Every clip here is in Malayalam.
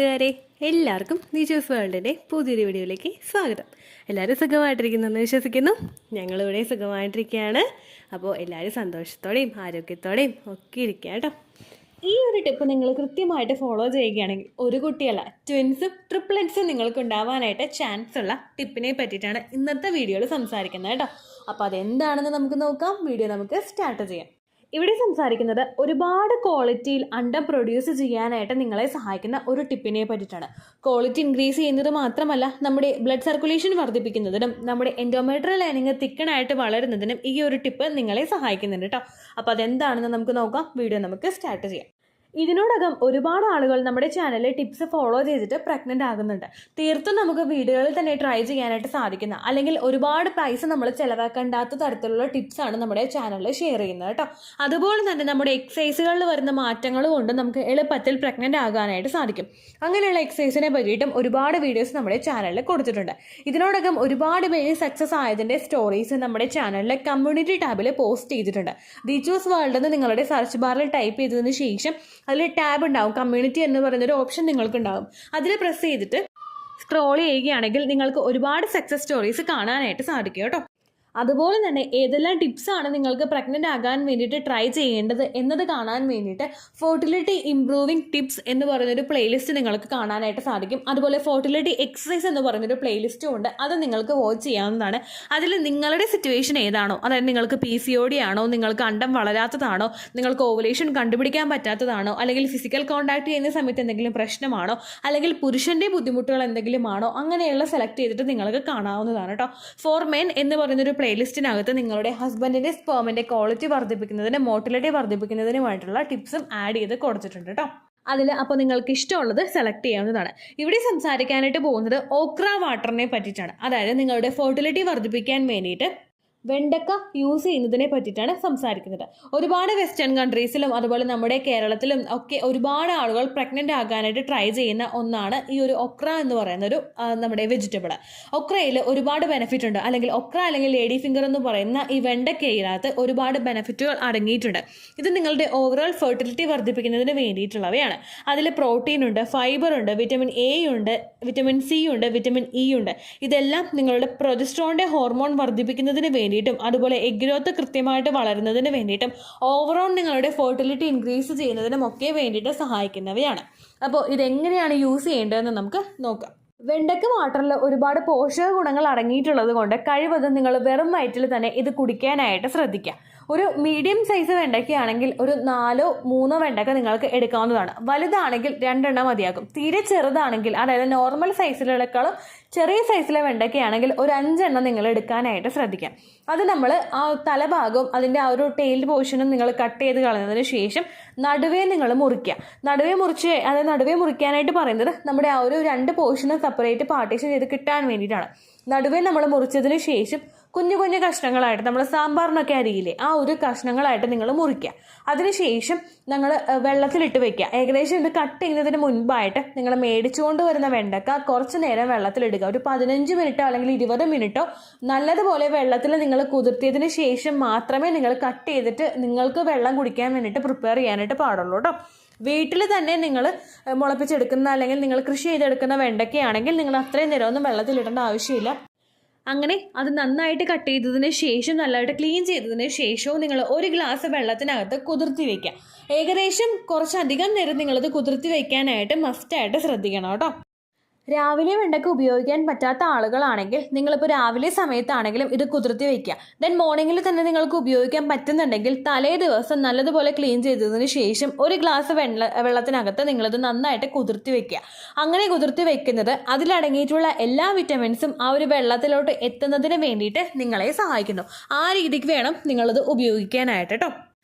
കൂട്ടുകാരെ, എല്ലാവർക്കും നിജോസ് വേൾഡിൻ്റെ പുതിയൊരു വീഡിയോയിലേക്ക് സ്വാഗതം. എല്ലാവരും സുഖമായിട്ടിരിക്കുന്നെന്ന് വിശ്വസിക്കുന്നു. ഞങ്ങളിവിടെ സുഖമായിട്ടിരിക്കുകയാണ്. അപ്പോൾ എല്ലാവരും സന്തോഷത്തോടെയും ആരോഗ്യത്തോടെയും ഒക്കെ ഇരിക്കുക കേട്ടോ. ഈ ഒരു ടിപ്പ് നിങ്ങൾ കൃത്യമായിട്ട് ഫോളോ ചെയ്യുകയാണെങ്കിൽ ഒരു കുട്ടിയല്ല, ട്വിൻസും ട്രിപ്പിൾസും നിങ്ങൾക്ക് ഉണ്ടാവാനായിട്ട് ചാൻസ് ഉള്ള ടിപ്പിനെ പറ്റിയിട്ടാണ് ഇന്നത്തെ വീഡിയോയിൽ സംസാരിക്കുന്നത് കേട്ടോ. അപ്പോൾ അതെന്താണെന്ന് നമുക്ക് നോക്കാം. വീഡിയോ നമുക്ക് സ്റ്റാർട്ട് ചെയ്യാം. ഇവിടെ സംസാരിക്കുന്നത് ഒരുപാട് ക്വാളിറ്റിയിൽ അണ്ടം പ്രൊഡ്യൂസ് ചെയ്യാനായിട്ട് നിങ്ങളെ സഹായിക്കുന്ന ഒരു ടിപ്പിനെ പറ്റിയിട്ടാണ്. ക്വാളിറ്റി ഇൻക്രീസ് ചെയ്യുന്നത് മാത്രമല്ല, നമ്മുടെ ബ്ലഡ് സർക്കുലേഷൻ വർദ്ധിപ്പിക്കുന്നതിനും നമ്മുടെ എൻഡോമെട്രിയൽ ലൈനിങ് തിക്കണായിട്ട് വളരുന്നതിനും ഈ ഒരു ടിപ്പ് നിങ്ങളെ സഹായിക്കുന്നുണ്ട് കേട്ടോ. അപ്പോൾ അതെന്താണെന്ന് നമുക്ക് നോക്കാം. വീഡിയോ നമുക്ക് സ്റ്റാർട്ട് ചെയ്യാം. ഇതിനോടകം ഒരുപാട് ആളുകൾ നമ്മുടെ ചാനലിൽ ടിപ്സ് ഫോളോ ചെയ്തിട്ട് പ്രഗ്നൻ്റ് ആകുന്നുണ്ട്. തീർത്തും നമുക്ക് വീടുകളിൽ തന്നെ ട്രൈ ചെയ്യാനായിട്ട് സാധിക്കുന്ന, അല്ലെങ്കിൽ ഒരുപാട് പൈസ നമ്മൾ ചിലവാക്കേണ്ടാത്ത തരത്തിലുള്ള ടിപ്സാണ് നമ്മുടെ ചാനലിൽ ഷെയർ ചെയ്യുന്നത് കേട്ടോ. അതുപോലെ തന്നെ നമ്മുടെ എക്സസൈസുകളിൽ വരുന്ന മാറ്റങ്ങൾ കൊണ്ട് നമുക്ക് എളുപ്പത്തിൽ പ്രഗ്നൻ്റ് ആകാനായിട്ട് സാധിക്കും. അങ്ങനെയുള്ള എക്സസൈസിനെ പറ്റിയിട്ടും ഒരുപാട് വീഡിയോസ് നമ്മുടെ ചാനലിൽ കൊടുത്തിട്ടുണ്ട്. ഇതിനോടകം ഒരുപാട് പേര് സക്സസ് ആയതിൻ്റെ സ്റ്റോറീസ് നമ്മുടെ ചാനലിലെ കമ്മ്യൂണിറ്റി ടാബിൽ പോസ്റ്റ് ചെയ്തിട്ടുണ്ട്. നിജോസ് വേൾഡ് എന്ന് നിങ്ങളുടെ സെർച്ച് ബാറിൽ ടൈപ്പ് ചെയ്തതിന് ശേഷം അതിൽ ടാബ് ഉണ്ടാവും, കമ്മ്യൂണിറ്റി എന്ന് പറയുന്നൊരു ഓപ്ഷൻ നിങ്ങൾക്ക് ഉണ്ടാവും. അതിൽ പ്രസ് ചെയ്തിട്ട് സ്ക്രോൾ ചെയ്യുകയാണെങ്കിൽ നിങ്ങൾക്ക് ഒരുപാട് സക്സസ് സ്റ്റോറീസ് കാണാനായിട്ട് സാധിക്കും കേട്ടോ. അതുപോലെ തന്നെ ഏതെല്ലാം ടിപ്സാണ് നിങ്ങൾക്ക് പ്രഗ്നൻ്റ് ആകാൻ വേണ്ടിയിട്ട് ട്രൈ ചെയ്യേണ്ടത് എന്നത് കാണാൻ വേണ്ടിയിട്ട് ഫെർട്ടിലിറ്റി ഇംപ്രൂവിംഗ് ടിപ്സ് എന്ന് പറയുന്നൊരു പ്ലേലിസ്റ്റ് നിങ്ങൾക്ക് കാണാനായിട്ട് സാധിക്കും. അതുപോലെ ഫെർട്ടിലിറ്റി എക്സസൈസ് എന്ന് പറയുന്നൊരു പ്ലേലിസ്റ്റും ഉണ്ട്. അത് നിങ്ങൾക്ക് വാച്ച് ചെയ്യാവുന്നതാണ്. അതിൽ നിങ്ങളുടെ സിറ്റുവേഷൻ ഏതാണോ, അതായത് നിങ്ങൾക്ക് PCOD ആണോ, നിങ്ങൾക്ക് അണ്ടം വളരാത്തതാണോ, നിങ്ങൾക്ക് ഓവുലേഷൻ കണ്ടുപിടിക്കാൻ പറ്റാത്തതാണോ, അല്ലെങ്കിൽ ഫിസിക്കൽ കോൺടാക്ട് ചെയ്യുന്ന സമയത്ത് എന്തെങ്കിലും പ്രശ്നമാണോ, അല്ലെങ്കിൽ പുരുഷൻ്റെ ബുദ്ധിമുട്ടുകൾ എന്തെങ്കിലും ആണോ, അങ്ങനെയുള്ള സെലക്ട് ചെയ്തിട്ട് നിങ്ങൾക്ക് കാണാവുന്നതാണ് കേട്ടോ. ഫോർ മെൻ എന്ന് പറയുന്നൊരു പ്ലേലിസ്റ്റിനകത്ത് നിങ്ങളുടെ ഹസ്ബൻഡിൻ്റെ സ്പേമിൻ്റെ ക്വാളിറ്റി വർദ്ധിപ്പിക്കുന്നതിനും മോട്ടിലിറ്റി വർദ്ധിപ്പിക്കുന്നതിനുമായിട്ടുള്ള ടിപ്സും ആഡ് ചെയ്ത് കൊടുത്തിട്ടുണ്ട് കേട്ടോ. അതിൽ അപ്പോൾ നിങ്ങൾക്ക് ഇഷ്ടമുള്ളത് സെലക്ട് ചെയ്യാവുന്നതാണ്. ഇവിടെ സംസാരിക്കാനായിട്ട് പോകുന്നത് ഓക്ര വാട്ടറിനെ പറ്റിയിട്ടാണ്. അതായത് നിങ്ങളുടെ ഫെർട്ടിലിറ്റി വർദ്ധിപ്പിക്കാൻ വേണ്ടിയിട്ട് വെണ്ടക്ക യൂസ് ചെയ്യുന്നതിനെ പറ്റിയിട്ടാണ് സംസാരിക്കുന്നത്. ഒരുപാട് വെസ്റ്റേൺ കൺട്രീസിലും അതുപോലെ നമ്മുടെ കേരളത്തിലും ഒക്കെ ഒരുപാട് ആളുകൾ പ്രഗ്നൻ്റ് ആകാനായിട്ട് ട്രൈ ചെയ്യുന്ന ഒന്നാണ് ഈ ഒരു ഒക്ര എന്ന് പറയുന്ന ഒരു നമ്മുടെ വെജിറ്റബിൾ. ഒക്രയിൽ ഒരുപാട് ബെനിഫിറ്റ് ഉണ്ട്. അല്ലെങ്കിൽ ഒക്ര അല്ലെങ്കിൽ ലേഡി ഫിംഗർ എന്ന് പറയുന്ന ഈ വെണ്ടക്കയിനകത്ത് ഒരുപാട് ബെനിഫിറ്റുകൾ അടങ്ങിയിട്ടുണ്ട്. ഇത് നിങ്ങളുടെ ഓവറോൾ ഫെർട്ടിലിറ്റി വർദ്ധിപ്പിക്കുന്നതിന് വേണ്ടിയിട്ടുള്ളവയാണ്. അതിൽ പ്രോട്ടീൻ ഉണ്ട്, ഫൈബർ ഉണ്ട്, വിറ്റമിൻ A ഉണ്ട്, വിറ്റമിൻ C ഉണ്ട്, വിറ്റമിൻ E ഉണ്ട്. ഇതെല്ലാം നിങ്ങളുടെ പ്രൊജസ്ട്രോണിൻ്റെ ഹോർമോൺ വർദ്ധിപ്പിക്കുന്നതിന് വേണ്ടിയിട്ടും അതുപോലെ എഗ് ഗ്രോത്ത് കൃത്യമായിട്ട് വളരുന്നതിന് വേണ്ടിയിട്ടും ഓവറോൾ നിങ്ങളുടെ ഫെർട്ടിലിറ്റി ഇൻക്രീസ് ചെയ്യുന്നതിനും ഒക്കെ വേണ്ടിയിട്ട് സഹായിക്കുന്നവയാണ്. അപ്പോൾ ഇതെങ്ങനെയാണ് യൂസ് ചെയ്യേണ്ടതെന്ന് നമുക്ക് നോക്കാം. വെണ്ടക്ക വാട്ടറിൽ ഒരുപാട് പോഷക ഗുണങ്ങൾ അടങ്ങിയിട്ടുള്ളത് കൊണ്ട് കഴിവതും നിങ്ങൾ വെറും വയറ്റിൽ തന്നെ ഇത് കുടിക്കാനായിട്ട് ശ്രദ്ധിക്കുക. ഒരു മീഡിയം സൈസ് വെണ്ടയ്ക്കയാണെങ്കിൽ ഒരു 4-3 വെണ്ടക്ക നിങ്ങൾക്ക് എടുക്കാവുന്നതാണ്. വലുതാണെങ്കിൽ 2 എണ്ണം മതിയാകും. തീരെ ചെറുതാണെങ്കിൽ, അതായത് നോർമൽ സൈസിലേക്കാളും ചെറിയ സൈസിലെ വെണ്ടയ്ക്കയാണെങ്കിൽ ഒരു 5 എണ്ണം നിങ്ങൾ എടുക്കാനായിട്ട് ശ്രദ്ധിക്കാം. അത് നമ്മൾ ആ തലഭാഗവും അതിൻ്റെ ആ ഒരു ടെയിൽ പോർഷനും നിങ്ങൾ കട്ട് ചെയ്ത് കളഞ്ഞതിന് ശേഷം നടുവേ നിങ്ങൾ മുറിക്കുക. നടുവേ മുറിക്കാനായിട്ട് പറയുന്നത് നമ്മുടെ ആ ഒരു 2 പോർഷനും സെപ്പറേറ്റ് പാർട്ടീഷൻ ചെയ്ത് കിട്ടാൻ വേണ്ടിയിട്ടാണ്. നടുവേ നമ്മൾ മുറിച്ചതിന് ശേഷം കുഞ്ഞു കുഞ്ഞു കഷ്ണങ്ങളായിട്ട് നമ്മൾ സാമ്പാറിനൊക്കെ അരിയില്ലേ, ആ ഒരു കഷ്ണങ്ങളായിട്ട് നിങ്ങൾ മുറിക്കുക. അതിനുശേഷം നിങ്ങൾ വെള്ളത്തിലിട്ട് വെക്കുക. ഏകദേശം ഇത് കട്ട് ചെയ്യുന്നതിന് മുൻപായിട്ട് നിങ്ങൾ മേടിച്ചുകൊണ്ട് വരുന്ന വെണ്ടക്ക കുറച്ച് നേരം വെള്ളത്തിലിടുക. ഒരു 15 മിനിറ്റോ അല്ലെങ്കിൽ 20 മിനിറ്റോ നല്ലതുപോലെ വെള്ളത്തിൽ നിങ്ങൾ കുതിർത്തിയതിന് ശേഷം മാത്രമേ നിങ്ങൾ കട്ട് ചെയ്തിട്ട് നിങ്ങൾക്ക് വെള്ളം കുടിക്കാൻ വേണ്ടിയിട്ട് പ്രിപ്പയർ ചെയ്യാനായിട്ട് പാടുള്ളൂ കേട്ടോ. വീട്ടിൽ തന്നെ നിങ്ങൾ മുളപ്പിച്ചെടുക്കുന്ന അല്ലെങ്കിൽ നിങ്ങൾ കൃഷി ചെയ്തെടുക്കുന്ന വെണ്ടയ്ക്കയാണെങ്കിൽ നിങ്ങൾ അത്രയും നേരമൊന്നും വെള്ളത്തിലിടേണ്ട ആവശ്യമില്ല. അങ്ങനെ അത് നന്നായിട്ട് കട്ട് ചെയ്തതിന് ശേഷം നല്ലതായിട്ട് ക്ലീൻ ചെയ്തതിന് ശേഷവും നിങ്ങൾ ഒരു ഗ്ലാസ് വെള്ളത്തിനകത്ത് കുതിർത്തി വയ്ക്കുക. ഏകദേശം കുറച്ചധികം നേരം നിങ്ങളത് കുതിർത്തി വയ്ക്കാനായിട്ട് മസ്റ്റായിട്ട് ശ്രദ്ധിക്കണം കേട്ടോ. രാവിലെ വെണ്ടക്ക ഉപയോഗിക്കാൻ പറ്റാത്ത ആളുകളാണെങ്കിൽ നിങ്ങളിപ്പോൾ രാവിലെ സമയത്താണെങ്കിലും ഇത് കുതിർത്തി വയ്ക്കുക. ദെൻ മോർണിംഗിൽ തന്നെ നിങ്ങൾക്ക് ഉപയോഗിക്കാൻ പറ്റുന്നുണ്ടെങ്കിൽ തലേ ദിവസം നല്ലതുപോലെ ക്ലീൻ ചെയ്തതിന് ശേഷം ഒരു ഗ്ലാസ് വെള്ളത്തിനകത്ത് നിങ്ങളിത് നന്നായിട്ട് കുതിർത്തി വയ്ക്കുക. അങ്ങനെ കുതിർത്തി വയ്ക്കുന്നത് അതിലടങ്ങിയിട്ടുള്ള എല്ലാ വിറ്റമിൻസും ആ ഒരു വെള്ളത്തിലോട്ട് എത്തുന്നതിന് വേണ്ടിയിട്ട് നിങ്ങളെ സഹായിക്കുന്നു. ആ രീതിക്ക് വേണം നിങ്ങളത് ഉപയോഗിക്കാനായിട്ട് കേട്ടോ.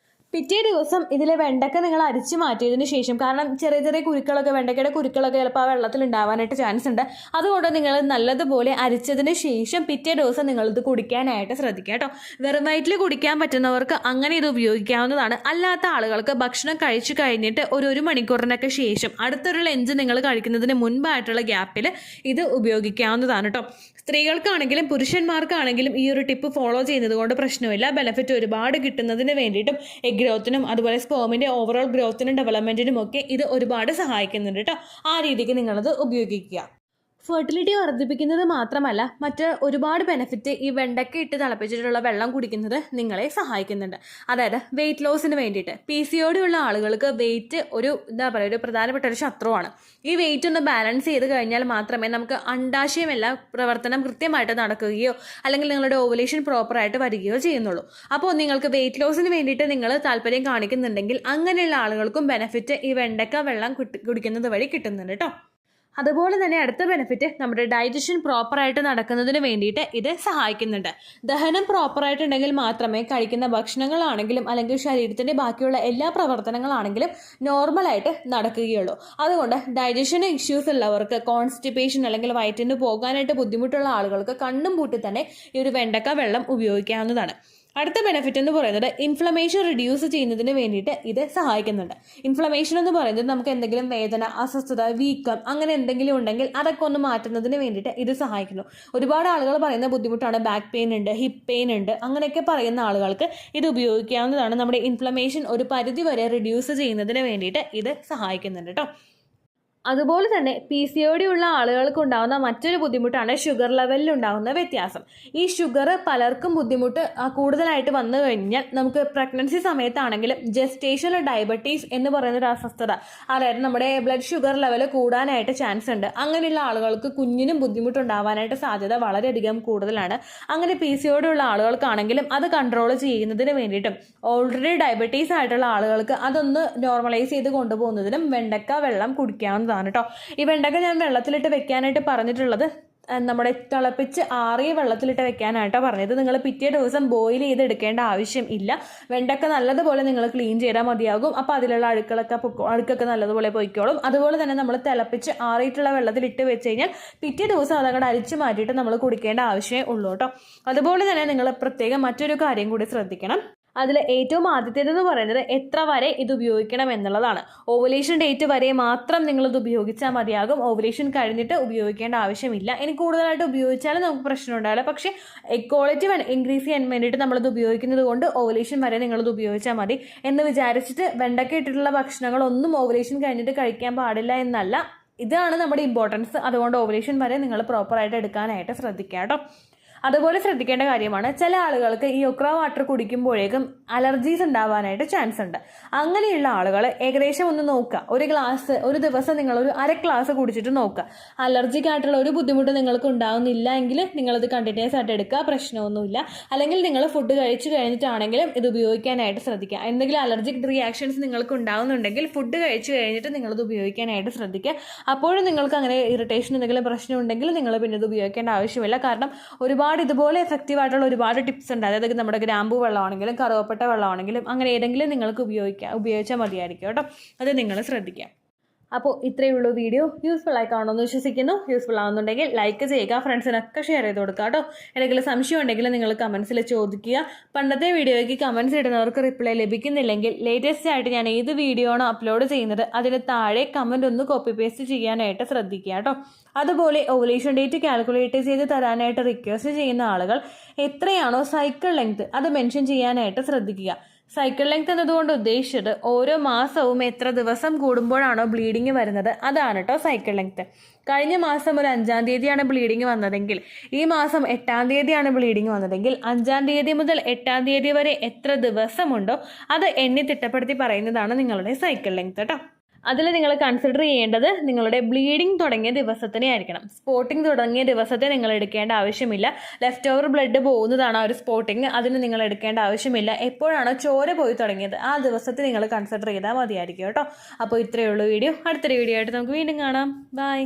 പിറ്റേ ദിവസം ഇതിലെ വെണ്ടക്ക നിങ്ങൾ അരിച്ചു മാറ്റിയതിന് ശേഷം, കാരണം ചെറിയ ചെറിയ കുരുക്കളൊക്കെ, വെണ്ടക്കയുടെ കുരുക്കളൊക്കെ ചിലപ്പോൾ ആ വെള്ളത്തിൽ ഉണ്ടാവാനായിട്ട് ചാൻസ് ഉണ്ട്. അതുകൊണ്ട് നിങ്ങൾ നല്ലതുപോലെ അരിച്ചതിന് ശേഷം പിറ്റേ ദിവസം നിങ്ങളിത് കുടിക്കാനായിട്ട് ശ്രദ്ധിക്കുക കേട്ടോ. വെറും വയറ്റിൽ കുടിക്കാൻ പറ്റുന്നവർക്ക് അങ്ങനെ ഇത് ഉപയോഗിക്കാവുന്നതാണ്. അല്ലാത്ത ആളുകൾക്ക് ഭക്ഷണം കഴിച്ചു കഴിഞ്ഞിട്ട് ഒരു മണിക്കൂറിനൊക്കെ ശേഷം അടുത്തൊരു ലഞ്ച് നിങ്ങൾ കഴിക്കുന്നതിന് മുൻപായിട്ടുള്ള ഗ്യാപ്പിൽ ഇത് ഉപയോഗിക്കാവുന്നതാണ് കേട്ടോ. സ്ത്രീകൾക്കാണെങ്കിലും പുരുഷന്മാർക്കാണെങ്കിലും ഈ ഒരു ടിപ്പ് ഫോളോ ചെയ്യുന്നത് കൊണ്ട് പ്രശ്നമില്ല. ബെനിഫിറ്റ് ഒരുപാട് കിട്ടുന്നതിന് വേണ്ടിയിട്ടും എഗ് ഗ്രോത്തിനും അതുപോലെ സ്പേമിൻ്റെ ഓവറോൾ ഗ്രോത്തിനും ഡെവലപ്മെൻറ്റിനും ഒക്കെ ഇത് ഒരുപാട് സഹായിക്കുന്നുണ്ട് കേട്ടോ. ആ രീതിക്ക് നിങ്ങളത് ഉപയോഗിക്കുക. ഫെർട്ടിലിറ്റി വർദ്ധിപ്പിക്കുന്നത് മാത്രമല്ല മറ്റ് ഒരുപാട് ബെനിഫിറ്റ് ഈ വെണ്ടയ്ക്ക ഇട്ട് തിളപ്പിച്ചിട്ടുള്ള വെള്ളം കുടിക്കുന്നത് നിങ്ങളെ സഹായിക്കുന്നുണ്ട്. അതായത് വെയിറ്റ് ലോസിന് വേണ്ടിയിട്ട് PCOD ഉള്ള ആളുകൾക്ക് വെയിറ്റ് ഒരു ഒരു പ്രധാനപ്പെട്ട ഒരു ശത്രുവാണ്. ഈ വെയിറ്റ് ഒന്ന് ബാലൻസ് ചെയ്ത് കഴിഞ്ഞാൽ മാത്രമേ നമുക്ക് അണ്ടാശയമെല്ലാം പ്രവർത്തനം കൃത്യമായിട്ട് നടക്കുകയോ അല്ലെങ്കിൽ നിങ്ങളുടെ ഓവുലേഷൻ പ്രോപ്പറായിട്ട് വരികയോ ചെയ്യുന്നുള്ളൂ. അപ്പോൾ നിങ്ങൾക്ക് വെയിറ്റ് ലോസിന് വേണ്ടിയിട്ട് നിങ്ങൾ താല്പര്യം കാണിക്കുന്നുണ്ടെങ്കിൽ അങ്ങനെയുള്ള ആളുകൾക്കും ബെനിഫിറ്റ് ഈ വെണ്ടയ്ക്ക വെള്ളം കുടിക്കുന്നത് വഴി കിട്ടുന്നുണ്ട് കേട്ടോ. അതുപോലെ തന്നെ അടുത്ത ബെനിഫിറ്റ് നമ്മുടെ ഡൈജഷൻ പ്രോപ്പറായിട്ട് നടക്കുന്നതിന് വേണ്ടിയിട്ട് ഇത് സഹായിക്കുന്നുണ്ട്. ദഹനം പ്രോപ്പറായിട്ടുണ്ടെങ്കിൽ മാത്രമേ കഴിക്കുന്ന ഭക്ഷണങ്ങളാണെങ്കിലും അല്ലെങ്കിൽ ശരീരത്തിൻ്റെ ബാക്കിയുള്ള എല്ലാ പ്രവർത്തനങ്ങളാണെങ്കിലും നോർമലായിട്ട് നടക്കുകയുള്ളൂ. അതുകൊണ്ട് ഡൈജഷൻ ഇഷ്യൂസ് ഉള്ളവർക്ക്, കോൺസ്റ്റിപ്പേഷൻ അല്ലെങ്കിൽ വയറ്റിന് പോകാനായിട്ട് ബുദ്ധിമുട്ടുള്ള ആളുകൾക്ക് കണ്ണും പൂട്ടി തന്നെ ഈ ഒരു വെണ്ടക്ക വെള്ളം ഉപയോഗിക്കാവുന്നതാണ്. അടുത്ത ബെനിഫിറ്റ് എന്ന് പറയുന്നത് ഇൻഫ്ലമേഷൻ റിഡ്യൂസ് ചെയ്യുന്നതിന് വേണ്ടിയിട്ട് ഇത് സഹായിക്കുന്നുണ്ട്. ഇൻഫ്ലമേഷൻ എന്ന് പറയുന്നത് നമുക്ക് എന്തെങ്കിലും വേദന, അസ്വസ്ഥത, വീക്കം അങ്ങനെ എന്തെങ്കിലും ഉണ്ടെങ്കിൽ അതൊക്കെ ഒന്ന് മാറ്റുന്നതിന് വേണ്ടിയിട്ട് ഇത് സഹായിക്കുന്നു. ഒരുപാട് ആളുകൾ പറയുന്ന ബുദ്ധിമുട്ടാണ്, ബാക്ക് പെയിൻ ഉണ്ട്, ഹിപ്പ് പെയിൻ ഉണ്ട്, അങ്ങനെയൊക്കെ പറയുന്ന ആളുകൾക്ക് ഇത് ഉപയോഗിക്കാവുന്നതാണ്. നമ്മുടെ ഇൻഫ്ലമേഷൻ ഒരു പരിധി വരെ റിഡ്യൂസ് ചെയ്യുന്നതിന് വേണ്ടിയിട്ട് ഇത് സഹായിക്കുന്നുണ്ട് കേട്ടോ. അതുപോലെ തന്നെ PCOD ഉള്ള ആളുകൾക്ക് ഉണ്ടാകുന്ന മറ്റൊരു ബുദ്ധിമുട്ടാണ് ഷുഗർ ലെവലിൽ ഉണ്ടാകുന്ന വ്യത്യാസം. ഈ ഷുഗർ പലർക്കും ബുദ്ധിമുട്ട് കൂടുതലായിട്ട് വന്നു കഴിഞ്ഞാൽ നമുക്ക് പ്രഗ്നൻസി സമയത്താണെങ്കിലും ജെസ്റ്റേഷണൽ ഡയബറ്റീസ് എന്ന് പറയുന്ന ഒരു അസ്വസ്ഥത, അതായത് നമ്മുടെ ബ്ലഡ് ഷുഗർ ലെവൽ കൂടാനായിട്ട് ചാൻസ് ഉണ്ട്. അങ്ങനെയുള്ള ആളുകൾക്ക് കുഞ്ഞിനും ബുദ്ധിമുട്ടുണ്ടാവാനായിട്ട് സാധ്യത വളരെയധികം കൂടുതലാണ്. അങ്ങനെ PCOD ഉള്ള ആളുകൾക്കാണെങ്കിലും അത് കൺട്രോൾ ചെയ്യുന്നതിന് വേണ്ടിയിട്ടും ഓൾറെഡി ഡയബറ്റീസ് ആയിട്ടുള്ള ആളുകൾക്ക് അതൊന്ന് നോർമലൈസ് ചെയ്ത് കൊണ്ടുപോകുന്നതിനും വെണ്ടക്ക വെള്ളം കുടിക്കാവുന്നതാണ് കേട്ടോ. ഈ വെണ്ടക്ക ഞാൻ വെള്ളത്തിലിട്ട് വെക്കാനായിട്ട് പറഞ്ഞിട്ടുള്ളത് നമ്മുടെ തിളപ്പിച്ച് ആറിയ വെള്ളത്തിലിട്ട് വെക്കാനായിട്ടോ പറഞ്ഞത്. നിങ്ങൾ പിറ്റേ ദിവസം ബോയിൽ ചെയ്ത് എടുക്കേണ്ട ആവശ്യം ഇല്ല. വെണ്ടക്ക നല്ലതുപോലെ നിങ്ങൾ ക്ലീൻ ചെയ്താൽ മതിയാകും. അപ്പോൾ അതിലുള്ള അഴുക്കൊക്കെ നല്ലതുപോലെ പൊയ്ക്കോളും. അതുപോലെ തന്നെ നമ്മൾ തിളപ്പിച്ച് ആറിയിട്ടുള്ള വെള്ളത്തിലിട്ട് വെച്ച് കഴിഞ്ഞാൽ പിറ്റേ ദിവസം അതങ്ങോട്ട് അരിച്ചു മാറ്റിയിട്ട് നമ്മൾ കുടിക്കേണ്ട ആവശ്യമേ ഉള്ളൂ കേട്ടോ. അതുപോലെ തന്നെ നിങ്ങൾ പ്രത്യേകം മറ്റൊരു കാര്യം കൂടി ശ്രദ്ധിക്കണം. അതിൽ ഏറ്റവും ആദ്യത്തേതെന്ന് പറയുന്നത് എത്ര വരെ ഇത് ഉപയോഗിക്കണം എന്നുള്ളതാണ്. ഓവുലേഷൻ ഡേറ്റ് വരെ മാത്രം നിങ്ങളിത് ഉപയോഗിച്ചാൽ മതിയാകും. ഓവുലേഷൻ കഴിഞ്ഞിട്ട് ഉപയോഗിക്കേണ്ട ആവശ്യമില്ല. ഇനി കൂടുതലായിട്ട് ഉപയോഗിച്ചാലും നമുക്ക് പ്രശ്നം ഉണ്ടാവില്ല. പക്ഷേ ക്വാളിറ്റി ഇൻക്രീസ് ചെയ്യാൻ വേണ്ടിയിട്ട് നമ്മളിത് ഉപയോഗിക്കുന്നത് കൊണ്ട് ഓവുലേഷൻ വരെ നിങ്ങളിത് ഉപയോഗിച്ചാൽ മതി എന്ന് വിചാരിച്ചിട്ട് വെണ്ടയ്ക്ക ഇട്ടിട്ടുള്ള ഭക്ഷണങ്ങളൊന്നും ഓവുലേഷൻ കഴിഞ്ഞിട്ട് കഴിക്കാൻ പാടില്ല എന്നല്ല. ഇതാണ് നമ്മുടെ ഇമ്പോർട്ടൻസ്. അതുകൊണ്ട് ഓവുലേഷൻ വരെ നിങ്ങൾ പ്രോപ്പറായിട്ട് എടുക്കാനായിട്ട് ശ്രദ്ധിക്കുക കേട്ടോ. അതുപോലെ ശ്രദ്ധിക്കേണ്ട കാര്യമാണ്, ചില ആളുകൾക്ക് ഈ ഒക്ര വാട്ടർ കുടിക്കുമ്പോഴേക്കും അലർജീസ് ഉണ്ടാവാനായിട്ട് ചാൻസ് ഉണ്ട്. അങ്ങനെയുള്ള ആളുകൾ ഏകദേശം ഒന്ന് നോക്കുക. ഒരു ദിവസം നിങ്ങൾ ഒരു അര ഗ്ലാസ് കുടിച്ചിട്ട് നോക്കുക. അലർജിക് ആയിട്ടുള്ള ഒരു ബുദ്ധിമുട്ട് നിങ്ങൾക്ക് ഉണ്ടാകുന്നില്ല എങ്കിൽ നിങ്ങളത് കണ്ടിന്യൂസ് ആയിട്ട് എടുക്കുക, പ്രശ്നമൊന്നുമില്ല. അല്ലെങ്കിൽ നിങ്ങൾ ഫുഡ് കഴിച്ചു കഴിഞ്ഞിട്ടാണെങ്കിലും ഇത് ഉപയോഗിക്കാനായിട്ട് ശ്രദ്ധിക്കുക. എന്തെങ്കിലും അലർജിക് റിയാക്ഷൻസ് നിങ്ങൾക്ക് ഉണ്ടാകുന്നുണ്ടെങ്കിൽ ഫുഡ് കഴിച്ചു കഴിഞ്ഞിട്ട് നിങ്ങളത് ഉപയോഗിക്കാനായിട്ട് ശ്രദ്ധിക്കുക. അപ്പോഴും നിങ്ങൾക്ക് അങ്ങനെ ഇറിറ്റേഷൻ എന്തെങ്കിലും പ്രശ്നം ഉണ്ടെങ്കിൽ നിങ്ങൾ പിന്നെ ഇത് ഉപയോഗിക്കേണ്ട ആവശ്യമില്ല. കാരണം ഒരുപാട് ഇതുപോലെ എഫക്റ്റീവ് ആയിട്ടുള്ള ഒരുപാട് ടിപ്സ് ഉണ്ട്. അതായത് നമ്മുടെ ഗ്രാമ്പൂ വെള്ളമാണെങ്കിലും കറുവപ്പട്ട വെള്ളമാണെങ്കിലും അങ്ങനെ ഏതെങ്കിലും നിങ്ങൾക്ക് ഉപയോഗിച്ചാൽ മതിയായിരിക്കും കേട്ടോ. അത് നിങ്ങൾ ശ്രദ്ധിക്കാം. അപ്പോൾ ഇത്രയേ ഉള്ളൂ വീഡിയോ. യൂസ്ഫുൾ ആയി കാണുമെന്ന് വിശ്വസിക്കുന്നു. യൂസ്ഫുൾ ആവുന്നുണ്ടെങ്കിൽ ലൈക്ക് ചെയ്യുക, ഫ്രണ്ട്സിനൊക്കെ ഷെയർ ചെയ്ത് കൊടുക്കുക കേട്ടോ. എന്തെങ്കിലും സംശയം ഉണ്ടെങ്കിൽ നിങ്ങൾ കമൻസിൽ ചോദിക്കുക. പണ്ടത്തെ വീഡിയോയ്ക്ക് കമൻസ് ഇടുന്നവർക്ക് റിപ്ലൈ ലഭിക്കുന്നില്ലെങ്കിൽ ലേറ്റസ്റ്റ് ആയിട്ട് ഞാൻ ഏത് വീഡിയോ ആണോ അപ്ലോഡ് ചെയ്യുന്നത് അതിന് താഴെ കമൻറ്റ് ഒന്ന് കോപ്പി പേസ്റ്റ് ചെയ്യാനായിട്ട് ശ്രദ്ധിക്കുക കേട്ടോ. അതുപോലെ ഓവുലേഷൻ ഡേറ്റ് കാൽക്കുലേറ്റ് ചെയ്ത് തരാനായിട്ട് റിക്വസ്റ്റ് ചെയ്യുന്ന ആളുകൾ എത്രയാണോ സൈക്കിൾ ലെങ്ത് അത് മെൻഷൻ ചെയ്യാനായിട്ട് ശ്രദ്ധിക്കുക. സൈക്കിൾ ലെങ്ത് എന്നതുകൊണ്ട് ഉദ്ദേശിച്ചത് ഓരോ മാസവും എത്ര ദിവസം കൂടുമ്പോഴാണോ ബ്ലീഡിങ് വരുന്നത് അതാണ് കേട്ടോ സൈക്കിൾ ലെങ്ത്. കഴിഞ്ഞ മാസം ഒരു 5-ാം തീയതിയാണ് ബ്ലീഡിങ് വന്നതെങ്കിൽ ഈ മാസം 8-ാം തീയതിയാണ് ബ്ലീഡിങ് വന്നതെങ്കിൽ 5-ാം തീയതി മുതൽ 8-ാം തീയതി വരെ എത്ര ദിവസമുണ്ടോ അത് എണ്ണി തിട്ടപ്പെടുത്തി പറയുന്നതാണ് നിങ്ങളുടെ സൈക്കിൾ ലെങ്ത് കേട്ടോ. അതിൽ നിങ്ങൾ കൺസിഡർ ചെയ്യേണ്ടത് നിങ്ങളുടെ ബ്ലീഡിങ് തുടങ്ങിയ ദിവസത്തിനെ ആയിരിക്കണം. സ്പോട്ടിങ് തുടങ്ങിയ ദിവസത്തെ നിങ്ങൾ എടുക്കേണ്ട ആവശ്യമില്ല. ലെഫ്റ്റ് ഓവർ ബ്ലഡ് പോകുന്നതാണ് ആ ഒരു സ്പോട്ടിങ്, അതിന് നിങ്ങൾ എടുക്കേണ്ട ആവശ്യമില്ല. എപ്പോഴാണോ ചോര പോയി തുടങ്ങിയത് ആ ദിവസത്തെ നിങ്ങൾ കൺസിഡർ ചെയ്താൽ മതിയായിരിക്കും കേട്ടോ. അപ്പോൾ ഇത്രയേ ഉള്ളൂ വീഡിയോ. അടുത്തൊരു വീഡിയോ ആയിട്ട് നമുക്ക് വീണ്ടും കാണാം. ബൈ.